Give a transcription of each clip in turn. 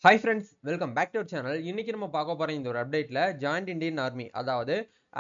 Hi friends, welcome back to our channel. இன்னைக்கு நம்ம பார்க்க போற இந்த ஒரு அப்டேட்ல ஜாயிண்ட் இந்தியன் ஆர்மி அதாவது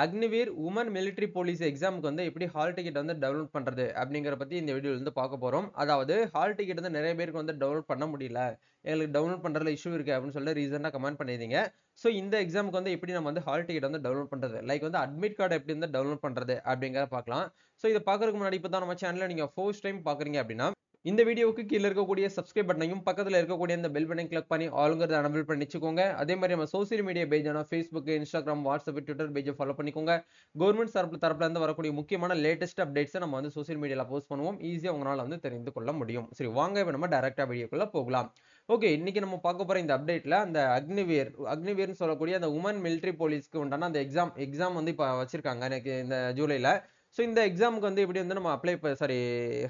அக்னிவீர் உமன் மிலிட்டரி போலீஸ் எக்ஸாமுக்கு வந்து எப்படி ஹால் டிக்கெட் வந்து டவுன்லோட் பண்றது அப்படிங்கிற பத்தி இந்த வீடியோல இருந்து பார்க்க போறோம். அதாவது ஹால் டிக்கெட் வந்து நிறைய பேருக்கு வந்து டவுன்லோட் பண்ண முடியல. எங்களுக்கு டவுன்லோட் பண்றதுல இஷ்யூ இருக்கு அப்படின்னு சொல்லி ரீசனா கமெண்ட் பண்ணிருந்தீங்க. சோ இந்த எக்ஸாமுக்கு வந்து எப்படி நம்ம வந்து ஹால் டிக்கெட் வந்து டவுன்லோட் பண்றது லைக் வந்து அட்மிட் கார்டு எப்படி வந்து டவுன்லோட் பண்றது அப்படிங்கறத பார்க்கலாம். சோ இத பார்க்கறதுக்கு முன்னாடி இப்பதான் நம்ம சேனலை நீங்க ஃபர்ஸ்ட் டைம் பாக்குறீங்க அப்படின்னா இந்த வீடியோவுக்கு கீழ இருக்கக்கூடிய சப்ஸ்கிரைப் பட்டனையும் பக்கத்துல இருக்கக்கூடிய இந்த பெல் பட்டனை கிளிக் பண்ணி ஆளுங்கிறத எனபிள் பண்ணி வச்சுக்கோங்க. அதே மாதிரி நம்ம சோசியல் மீடியா பேஜான Facebook, Instagram, WhatsApp, Twitter பேஜை ஃபாலோ பண்ணிக்கோங்க. கவர்மெண்ட் தரப்புல இருந்து வரக்கூடிய முக்கியமான லேட்டஸ்ட் அப்டேட்ஸை நம்ம வந்து சோசியல் மீடியால போஸ்ட் பண்ணுவோம். ஈஸியா உங்களால வந்து தெரிந்து கொள்ள முடியும். சரி வாங்க இப்ப நம்ம டைரக்டா வீடியோக்குள்ள போகலாம். ஓகே, இன்னைக்கு நம்ம பார்க்க போற இந்த அப்டேட்ல அந்த அக்னிவீர்னு சொல்லக்கூடிய அந்த உமன் மிலிட்டரி போலீஸ்க்கு உண்டான அந்த எக்ஸாம் வந்து இப்ப வச்சிருக்காங்க எனக்கு இந்த ஜூலைல. சோ இந்த எக்ஸாமுக்கு வந்து எப்படி வந்து நம்ம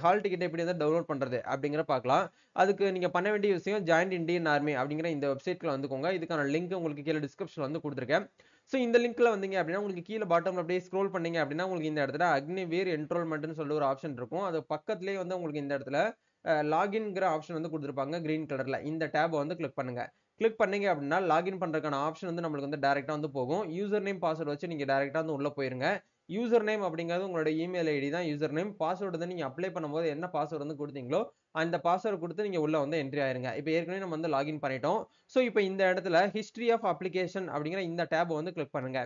ஹால் டிக்கெட் எப்படி வந்து டவுன்லோட் பண்றது அப்படிங்கிற பார்க்கலாம். அதுக்கு நீங்க பண்ண வேண்டிய விஷயம் ஜாயிண்ட் இந்தியன் ஆர்மி அப்படிங்கிற இந்த வெப்சைட்ல வந்துக்கோங்க. இதுக்கான லிங்க் உங்களுக்கு கீழே டிஸ்கிரிப்ஷன்ல வந்து கொடுத்துருக்கேன். சோ இந்த லிங்க்ல வந்தீங்க அப்படின்னா உங்களுக்கு கீழே பாட்டம்ல அப்படியே ஸ்க்ரோல் பண்ணீங்க அப்படின்னா உங்களுக்கு இந்த இடத்துல அக்னிவீர் என்ரோல்மெண்ட்னு சொல்லி ஒரு ஆப்ஷன் இருக்கும். அது பக்கத்துலயே வந்து உங்களுக்கு இந்த இடத்துல லாகின்ங்கிற ஆப்ஷன் வந்து கொடுத்துருப்பாங்க கிரீன் கலர்ல. இந்த டேப் வந்து கிளிக் பண்ணுங்க. கிளிக் பண்ணீங்க அப்படின்னா லாகின் பண்றதுக்கான ஆப்ஷன் வந்து நம்மளுக்கு வந்து டைரக்டா வந்து போகும். யூசர் நேம் பாஸ்வேர்ட் வச்சு நீங்க டைரக்டா வந்து உள்ள போயிருங்க. யூசர் நேம் அப்படிங்கிறது உங்களோட இமெயில் ஐடி தான் யூசர் நேம். பாஸ்வேர்டு வந்து நீங்க அப்ளை பண்ணும்போது என்ன பாஸ்வேர்டு வந்து கொடுத்தீங்களோ அந்த பாஸ்வேர்டு கொடுத்து நீங்க உள்ள வந்து என்ட்ரி ஆயிருங்க. இப்போ ஏற்கனவே நம்ம வந்து லாகின் பண்ணிட்டோம். ஸோ இப்போ இந்த இடத்துல ஹிஸ்டரி ஆஃப் அப்ளிகேஷன் அப்படிங்கிற இந்த டேப் வந்து கிளிக் பண்ணுங்க.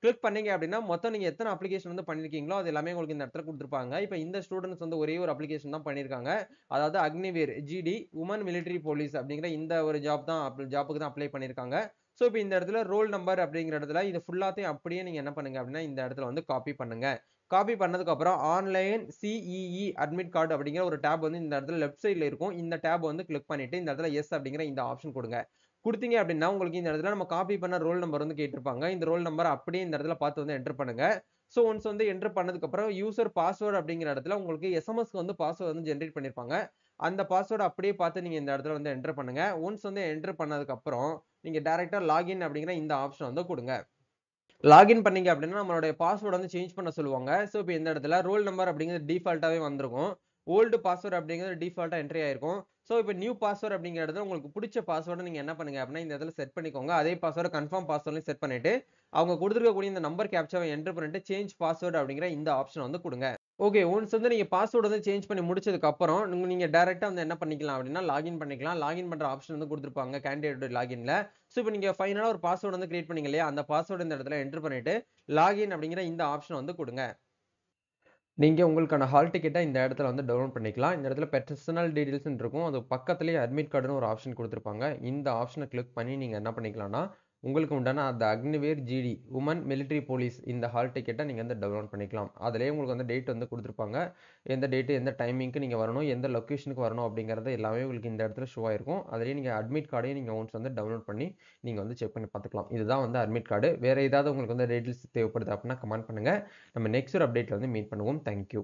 கிளிக் பண்ணீங்க அப்படின்னா மொத்தம் நீங்க எத்தனை அப்ளிகேஷன் வந்து பண்ணிருக்கீங்களோ அது எல்லாமே உங்களுக்கு இந்த இடத்துல கொடுத்துருப்பாங்க. இப்போ இந்த ஸ்டூடெண்ட்ஸ் வந்து ஒரே ஒரு அப்ளிகேஷன் தான் பண்ணிருக்காங்க. அதாவது Agniveer GD women military police அப்படிங்கிற இந்த ஒரு ஜாப்புக்கு தான் அப்ளை பண்ணிருக்காங்க. சோ இப்போ இந்த இடத்துல ரோல் நம்பர் அப்படிங்கிற இடத்துல இது ஃபுல்லாத்தையும் அப்படியே நீங்க என்ன பண்ணுங்க அப்படின்னா இந்த இடத்துல வந்து காப்பி பண்ணுங்க. காப்பி பண்ணதுக்கு அப்புறம் ஆன்லைன் சிஇஇ அட்மிட் கார்டு அப்படிங்கிற ஒரு டேப் வந்து இந்த இடத்துல லெஃப்ட் சைடுல இருக்கும். இந்த டேப் வந்து கிளிக் பண்ணிட்டு இந்த இடத்துல எஸ் அப்படிங்கிற இந்த ஆப்ஷன் கொடுங்க. கொடுத்தீங்க அப்படின்னா உங்களுக்கு இந்த இடத்துல நம்ம காப்பி பண்ண ரோல் நம்பர் வந்து கேட்டிருப்பாங்க. இந்த ரோல் நம்பர் அப்படியே இந்த இடத்துல பார்த்து வந்து என்டர் பண்ணுங்க. சோ ஒன்ஸ் வந்து என்டர் பண்ணதுக்கு அப்புறம் யூசர் பாஸ்வேர்டு அப்படிங்கிற இடத்துல உங்களுக்கு எஸ்எம்எஸ்க்கு வந்து பாஸ்வேர்டு வந்து ஜெனரேட் பண்ணிருப்பாங்க. அந்த பாஸ்வேர்டு அப்படியே பார்த்து நீங்க இந்த இடத்துல வந்து என்டர் பண்ணுங்க. ஒன்ஸ் வந்து என்டர் பண்ணதுக்கு அப்புறம் நீங்க டைரக்டா லாகின் அப்படிங்கிற இந்த ஆப்ஷன் வந்து கொடுங்க. லாகின் பண்ணீங்க அப்படின்னா நம்மளுடைய பாஸ்வேர்டு வந்து சேஞ்ச் பண்ண சொல்லுவாங்க. சோ இப்போ இந்த இடத்துல ரோல் நம்பர் அப்படிங்கிறது டிஃபால்ட்டாவே வந்திருக்கும். ஓல்டு பாஸ்வேர்ட் அப்படிங்கிறது டிஃபால்ட்டா என்ட்ரி ஆயிருக்கும். சோ இப்போ நியூ பாஸ்வேர்ட் அப்படிங்கிற இடத்துல உங்களுக்கு பிடிச்ச பாஸ்வேர்டை நீங்க என்ன பண்ணுங்க அப்படின்னா இந்த இடத்துல செட் பண்ணிக்கோங்க. அதே பாஸ்வேர்டு கன்ஃபார்ம் பாஸ்வேர்ட்லையும் செட் பண்ணிட்டு அவங்க கொடுத்துருக்கக்கூடிய இந்த நம்பர் கேப்சாவை என்டர் பண்ணிட்டு சேஞ்ச் பாஸ்வேர்டு அப்படிங்கிற இந்த ஆப்ஷன் வந்து கொடுங்க. ஓகே, ஒன்ஸ் வந்து நீங்க பாஸ்வேர்ட் வந்து சேஞ்ச் பண்ணி முடிச்சதுக்கு அப்புறம் நீங்க டைரக்டா வந்து என்ன பண்ணிக்கலாம் அப்படின்னா லாகின் பண்ணிக்கலாம். லாகின் பண்ற ஆப்ஷன் வந்து கொடுத்துருப்பாங்க கேண்டிடேட் லாகின்ல. சோ இப்போ நீங்க ஃபைனலா ஒரு பாஸ்வேர்ட் வந்து கிரியேட் பண்ணீங்க இல்லையா, அந்த பாஸ்வேர்ட் இந்த இடத்துல என்டர் பண்ணிட்டு லாகின் அப்படிங்கிற இந்த ஆப்ஷன் வந்து கொடுங்க. நீங்க உங்களுக்கான ஹால் டிக்கெட்ட இந்த இடத்துல வந்து டவுன்லோட் பண்ணிக்கலாம். இந்த இடத்துல பெர்சனல் டீடைல்ஸ்ன்னு இருக்கும். அது பக்கத்திலேயே அட்மிட் கார்டுன்னு ஒரு ஆப்ஷன் குடுத்திருப்பாங்க. இந்த ஆப்ஷன கிளிக் பண்ணி நீங்க என்ன பண்ணிக்கலாம்னா, உங்களுக்கு உண்டான அந்த அக்னிவேர் ஜிடி உமன் மிலிட்டரி போலீஸ் இந்த ஹால் டிக்கெட்ட நீங்க வந்து டவுன்லோட் பண்ணிக்கலாம். அதிலேயே உங்களுக்கு வந்து டேட் வந்து குடுத்திருப்பாங்க. எந்த டேட், எந்த டைமிங்க்கு நீங்க வரணும், எந்த லொகேஷனுக்கு வரணும் அப்படிங்கிறது எல்லாமே உங்களுக்கு இந்த இடத்துல ஷோ ஆயிருக்கும். அதிலேயே நீங்க அட்மிட் கார்டையும் நீங்க ஒன்ஸ் வந்து டவுன்லோட் பண்ணி நீங்க வந்து செக் பண்ணி பார்த்துக்கலாம். இதுதான் வந்து அட்மிட் கார்டு. வேற ஏதாவது உங்களுக்கு வந்து டீடைல்ஸ் தேவைப்படுது அப்படின்னா கமெண்ட் பண்ணுங்க. நம்ம நெக்ஸ்ட் ஒரு அப்டேட்ல வந்து மீட் பண்ணுவோம். Thank you.